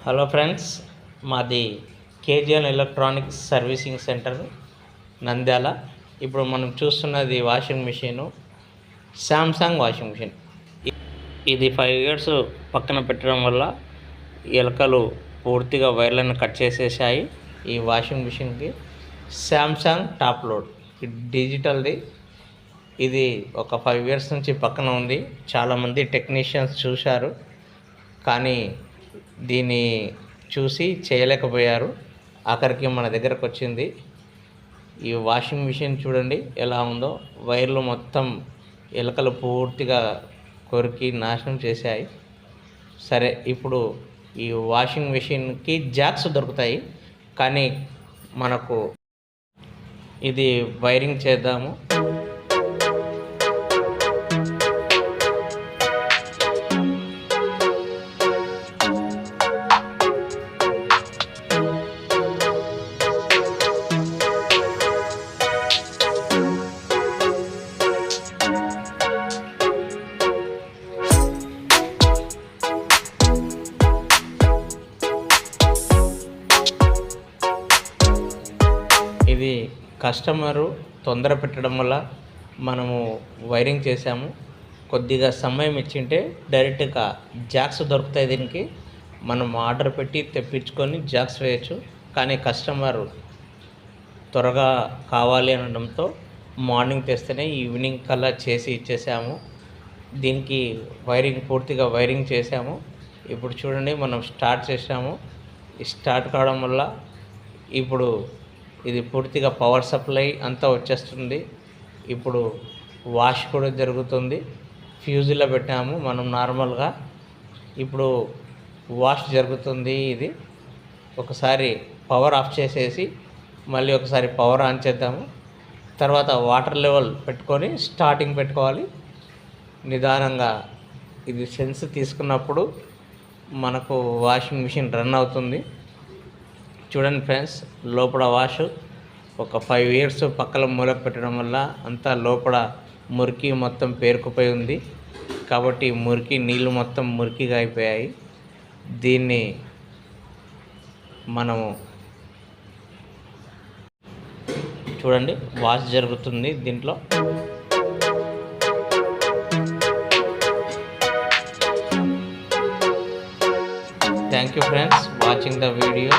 Hello friends, మాది KGN electronics servicing centre Nandyal. ఇప్పుడు మనం చూస్తున్నది washing machine, Samsung washing machine. ఇది 5 ఇయర్స్ పక్కన పెట్టడం వల్ల ఎలకలు పూర్తిగా వైర్లను కట్ చేసేసాయి. ఈ వాషింగ్ మిషన్కి శాంసంగ్ టాప్ లోడ్ డిజిటల్ది. ఇది ఒక 5 ఇయర్స్ నుంచి పక్కన ఉంది. చాలామంది టెక్నీషియన్స్ చూశారు, కానీ దీన్ని చూసి చేయలేకపోయారు. ఆఖరికి మన దగ్గరకు వచ్చింది. ఈ వాషింగ్ మిషన్ చూడండి ఎలా ఉందో. వైర్లు మొత్తం ఎలకలు పూర్తిగా కొరికి నాశనం చేశాయి. సరే, ఇప్పుడు ఈ వాషింగ్ మిషన్కి జాక్స్ దొరుకుతాయి, కానీ మనకు ఇది వైరింగ్ చేద్దాము. ఇది కస్టమరు తొందర పెట్టడం వల్ల మనము వైరింగ్ చేసాము. కొద్దిగా సమయం ఇచ్చింటే డైరెక్ట్గా జాక్స్ దొరుకుతాయి. దీనికి మనం ఆర్డర్ పెట్టి తెప్పించుకొని జాక్స్ వేయచ్చు, కానీ కస్టమర్ త్వరగా కావాలి అనడంతో మార్నింగ్ తెస్తేనే ఈవినింగ్ కల్లా చేసి ఇచ్చేసాము. దీనికి పూర్తిగా వైరింగ్ చేసాము. ఇప్పుడు చూడండి, మనం స్టార్ట్ చేసాము. స్టార్ట్ కావడం వల్ల ఇప్పుడు ఇది పూర్తిగా పవర్ సప్లై అంతా వచ్చేస్తుంది. ఇప్పుడు వాష్ కూడా జరుగుతుంది. ఫ్యూజ్లో పెట్టాము మనం నార్మల్గా. ఇప్పుడు వాష్ జరుగుతుంది. ఇది ఒకసారి పవర్ ఆఫ్ చేసేసి మళ్ళీ ఒకసారి పవర్ ఆన్ చేద్దాము. తర్వాత వాటర్ లెవెల్ పెట్టుకొని స్టార్టింగ్ పెట్టుకోవాలి. నిదానంగా ఇది సెన్స్ తీసుకున్నప్పుడు మనకు వాషింగ్ మిషన్ రన్ అవుతుంది. చూడండి ఫ్రెండ్స్, లోపల వాష్ ఒక 5 ఇయర్స్ పక్కల మూలకు పెట్టడం వల్ల అంతా లోపల మురికి మొత్తం పేరుకుపోయి ఉంది. కాబట్టి నీళ్ళు మొత్తం మురికిగా అయిపోయాయి. దీన్ని మనము చూడండి, వాష్ జరుగుతుంది దీంట్లో. Thank you friends watching the video.